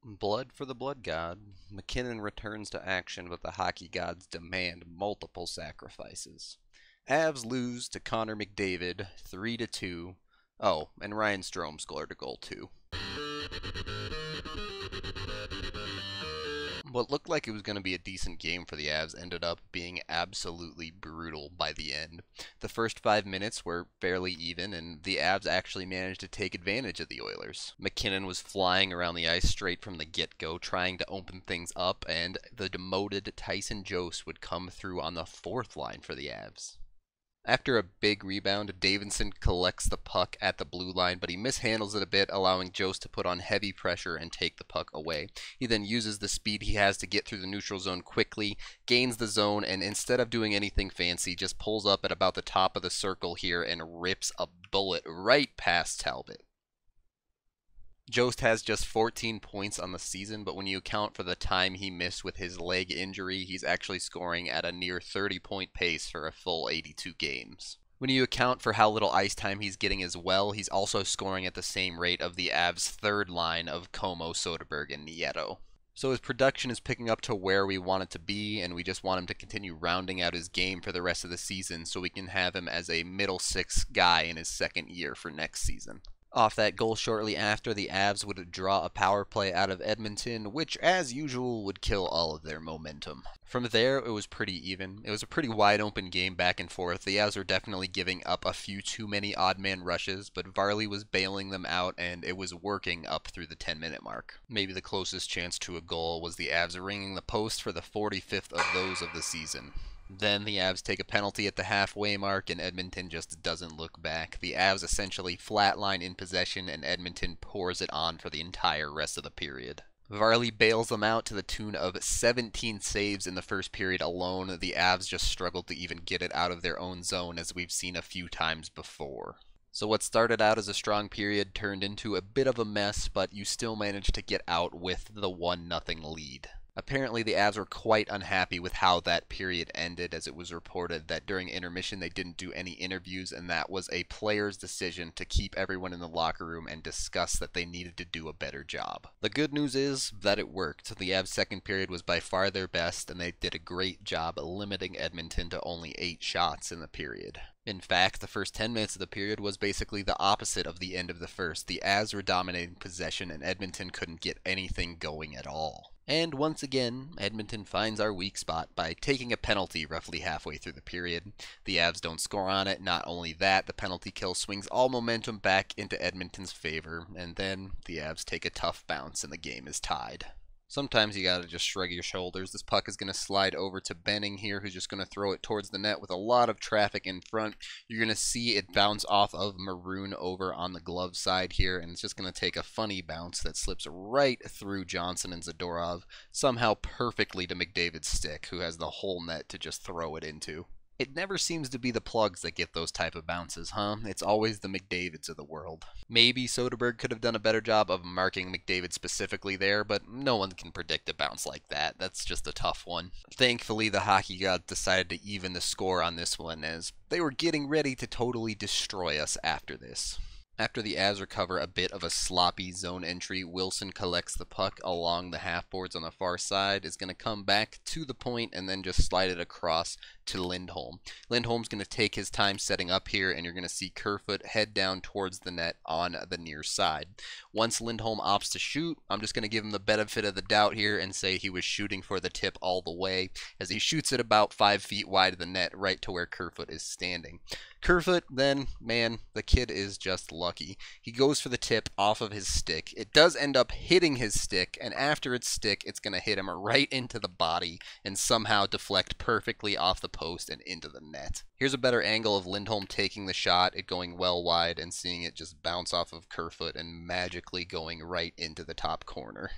Blood for the Blood God. McKinnon returns to action, but the hockey gods demand multiple sacrifices. Avs lose to Connor McDavid 3-2. Oh, and Ryan Strome scored a goal too. What looked like it was going to be a decent game for the Avs ended up being absolutely brutal by the end. The first 5 minutes were fairly even, and the Avs actually managed to take advantage of the Oilers. McKinnon was flying around the ice straight from the get-go, trying to open things up, and the demoted Tyson Jost would come through on the fourth line for the Avs. After a big rebound, Davidson collects the puck at the blue line, but he mishandles it a bit, allowing Jost to put on heavy pressure and take the puck away. He then uses the speed he has to get through the neutral zone quickly, gains the zone, and instead of doing anything fancy, just pulls up at about the top of the circle here and rips a bullet right past Talbot. Jost has just 14 points on the season, but when you account for the time he missed with his leg injury, he's actually scoring at a near 30-point pace for a full 82 games. When you account for how little ice time he's getting as well, he's also scoring at the same rate of the Avs' third line of Como, Soderberg, and Nieto. So his production is picking up to where we want it to be, and we just want him to continue rounding out his game for the rest of the season so we can have him as a middle six guy in his second year for next season. Off that goal shortly after, the Avs would draw a power play out of Edmonton, which, as usual, would kill all of their momentum. From there, it was pretty even. It was a pretty wide-open game back and forth. The Avs were definitely giving up a few too many odd-man rushes, but Varley was bailing them out, and it was working up through the 10-minute mark. Maybe the closest chance to a goal was the Avs ringing the post for the 45th of those of the season. Then the Avs take a penalty at the halfway mark, and Edmonton just doesn't look back. The Avs essentially flatline in possession, and Edmonton pours it on for the entire rest of the period. Varley bails them out to the tune of 17 saves in the first period alone. The Avs just struggled to even get it out of their own zone, as we've seen a few times before. So what started out as a strong period turned into a bit of a mess, but you still managed to get out with the 1-0 lead. Apparently, the Avs were quite unhappy with how that period ended, as it was reported that during intermission they didn't do any interviews, and that was a player's decision to keep everyone in the locker room and discuss that they needed to do a better job. The good news is that it worked. The Avs' second period was by far their best, and they did a great job limiting Edmonton to only 8 shots in the period. In fact, the first 10 minutes of the period was basically the opposite of the end of the first. The Avs were dominating possession, and Edmonton couldn't get anything going at all. And once again, Edmonton finds our weak spot by taking a penalty roughly halfway through the period. The Avs don't score on it. Not only that, the penalty kill swings all momentum back into Edmonton's favor, and then the Avs take a tough bounce and the game is tied. Sometimes you gotta just shrug your shoulders. This puck is gonna slide over to Benning here, who's just gonna throw it towards the net with a lot of traffic in front. You're gonna see it bounce off of Maroon over on the glove side here, and it's just gonna take a funny bounce that slips right through Johnson and Zadorov, somehow perfectly to McDavid's stick, who has the whole net to just throw it into. It never seems to be the plugs that get those type of bounces, huh? It's always the McDavids of the world. Maybe Soderberg could have done a better job of marking McDavid specifically there, but no one can predict a bounce like that. That's just a tough one. Thankfully, the hockey gods decided to even the score on this one, as they were getting ready to totally destroy us after this. After the Avs recover a bit of a sloppy zone entry, Wilson collects the puck along the half boards on the far side, is going to come back to the point, and then just slide it across to Lindholm. Lindholm's going to take his time setting up here, and you're going to see Kerfoot head down towards the net on the near side. Once Lindholm opts to shoot, I'm just going to give him the benefit of the doubt here and say he was shooting for the tip all the way, as he shoots it about 5 feet wide of the net, right to where Kerfoot is standing. Kerfoot, then, man, the kid is just lucky. He goes for the tip off of his stick. It does end up hitting his stick, and after its stick, it's going to hit him right into the body and somehow deflect perfectly off the post and into the net. Here's a better angle of Lindholm taking the shot, it going well wide, and seeing it just bounce off of Kerfoot and magically going right into the top corner.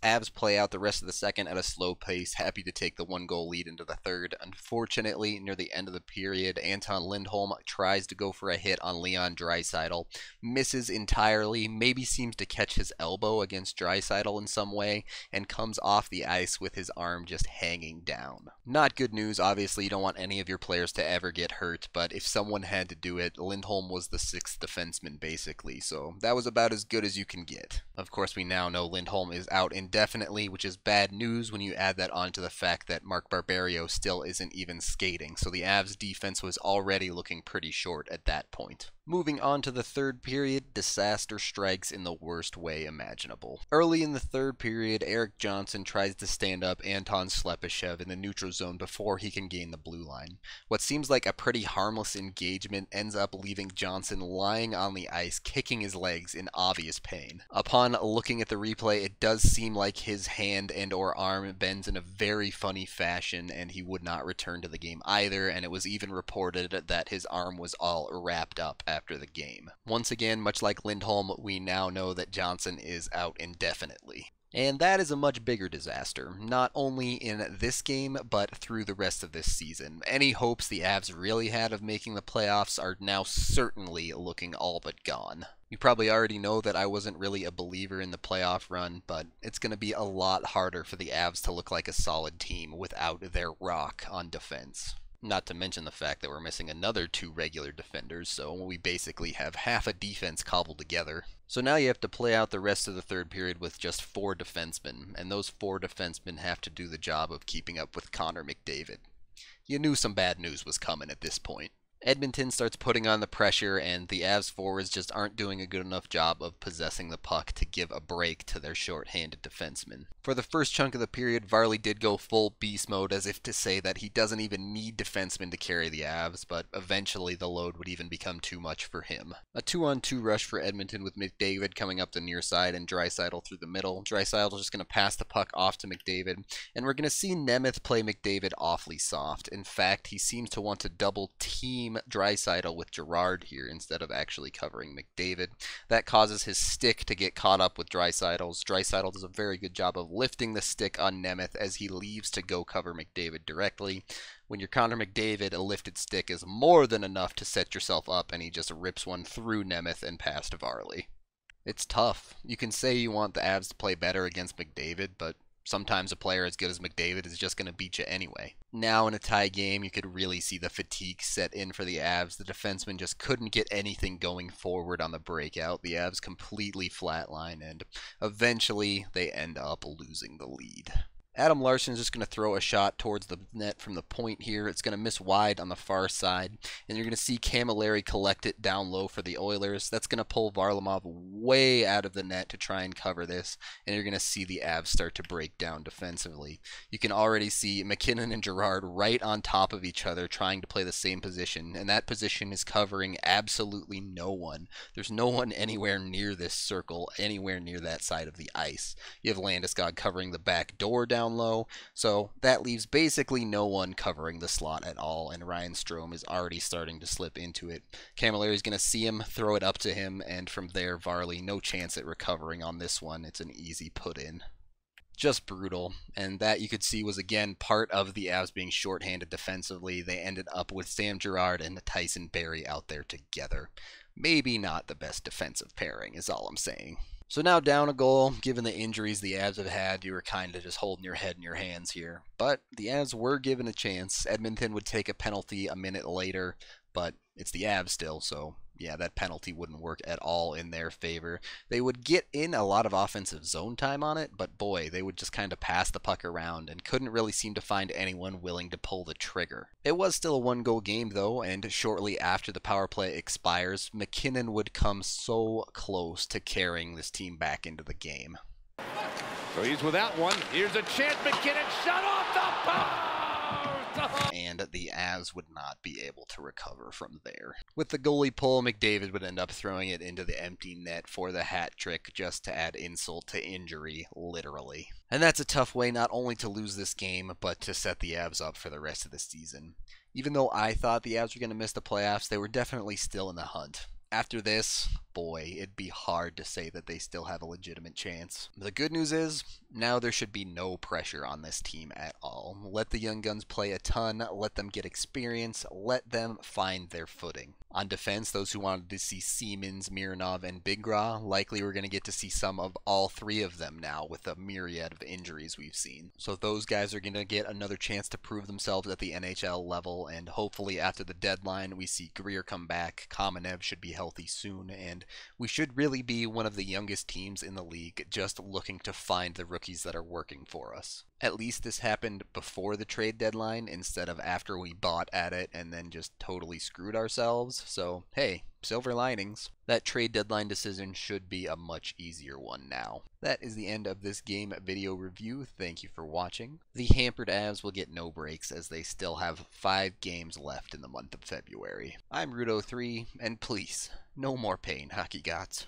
Avs play out the rest of the second at a slow pace, happy to take the 1-goal lead into the third. Unfortunately, near the end of the period, Anton Lindholm tries to go for a hit on Leon Draisaitl, misses entirely, maybe seems to catch his elbow against Draisaitl in some way, and comes off the ice with his arm just hanging down. Not good news. Obviously, you don't want any of your players to ever get hurt, but if someone had to do it, Lindholm was the sixth defenseman, basically, so that was about as good as you can get. Of course, we now know Lindholm is out indefinitely, which is bad news when you add that onto the fact that Mark Barberio still isn't even skating, so the Avs defense was already looking pretty short at that point. Moving on to the third period, disaster strikes in the worst way imaginable. Early in the third period, Erik Johnson tries to stand up Anton Slepyshev in the neutral zone before he can gain the blue line. What seems like a pretty harmless engagement ends up leaving Johnson lying on the ice, kicking his legs in obvious pain. Upon looking at the replay, it does seem like his hand and or arm bends in a very funny fashion, and he would not return to the game either, and it was even reported that his arm was all wrapped up after the game. Once again, much like Lindholm, we now know that Johnson is out indefinitely. And that is a much bigger disaster, not only in this game, but through the rest of this season. Any hopes the Avs really had of making the playoffs are now certainly looking all but gone. You probably already know that I wasn't really a believer in the playoff run, but it's going to be a lot harder for the Avs to look like a solid team without their rock on defense. Not to mention the fact that we're missing another 2 regular defenders, so we basically have half a defense cobbled together. So now you have to play out the rest of the third period with just 4 defensemen, and those 4 defensemen have to do the job of keeping up with Connor McDavid. You knew some bad news was coming at this point. Edmonton starts putting on the pressure, and the Avs forwards just aren't doing a good enough job of possessing the puck to give a break to their short-handed defensemen. For the first chunk of the period, Varley did go full beast mode, as if to say that he doesn't even need defensemen to carry the Avs, but eventually the load would even become too much for him. A 2-on-2 rush for Edmonton with McDavid coming up the near side and Draisaitl through the middle. Draisaitl just going to pass the puck off to McDavid, and we're going to see Nemeth play McDavid awfully soft. In fact, he seems to want to double team Draisaitl with Girard here instead of actually covering McDavid. That causes his stick to get caught up with Draisaitl's. Draisaitl does a very good job of lifting the stick on Nemeth as he leaves to go cover McDavid directly. When you're Connor McDavid, a lifted stick is more than enough to set yourself up, and he just rips one through Nemeth and past Varley. It's tough. You can say you want the Avs to play better against McDavid, but sometimes a player as good as McDavid is just going to beat you anyway. Now in a tie game, you could really see the fatigue set in for the Avs. The defensemen just couldn't get anything going forward on the breakout. The Avs completely flatline, and eventually they end up losing the lead. Adam Larsson is just going to throw a shot towards the net from the point here. It's going to miss wide on the far side, and you're going to see Camilleri collect it down low for the Oilers. That's going to pull Varlamov way out of the net to try and cover this, and you're going to see the Avs start to break down defensively. You can already see McKinnon and Girard right on top of each other trying to play the same position, and that position is covering absolutely no one. There's no one anywhere near this circle, anywhere near that side of the ice. You have Landeskog covering the back door down low, so that leaves basically no one covering the slot at all, and Ryan Strome is already starting to slip into it. Camilleri is going to see him, throw it up to him, and from there Varley, no chance at recovering on this one. It's an easy put in. Just brutal, and that you could see was again part of the Avs being shorthanded defensively. They ended up with Sam Girard and Tyson Barrie out there together. Maybe not the best defensive pairing is all I'm saying. So now down a goal, given the injuries the Avs have had, you were kind of just holding your head in your hands here. But the Avs were given a chance. Edmonton would take a penalty a minute later, but it's the Avs still, so yeah, that penalty wouldn't work at all in their favor. They would get in a lot of offensive zone time on it, but boy, they would just kind of pass the puck around and couldn't really seem to find anyone willing to pull the trigger. It was still a 1-goal game though, and shortly after the power play expires, McKinnon would come so close to carrying this team back into the game. So he's without one. Here's a chance. McKinnon shut off the post! And the Avs would not be able to recover from there. With the goalie pull, McDavid would end up throwing it into the empty net for the hat trick, just to add insult to injury, literally. And that's a tough way not only to lose this game, but to set the Avs up for the rest of the season. Even though I thought the Avs were going to miss the playoffs, they were definitely still in the hunt. After this, boy, it'd be hard to say that they still have a legitimate chance. The good news is, now there should be no pressure on this team at all. Let the young guns play a ton, let them get experience, let them find their footing. On defense, those who wanted to see Siemens, Mironov, and Bigra, likely we're going to get to see some of all three of them now with the myriad of injuries we've seen. So those guys are going to get another chance to prove themselves at the NHL level, and hopefully after the deadline we see Greer come back, Kamenev should be healthy soon, and we should really be one of the youngest teams in the league just looking to find the rookies that are working for us. At least this happened before the trade deadline instead of after we bought at it and then just totally screwed ourselves. So, hey, silver linings. That trade deadline decision should be a much easier one now. That is the end of this game video review. Thank you for watching. The hampered Avs will get no breaks as they still have 5 games left in the month of February. I'm Rudo3, and please, no more pain, hockey gods.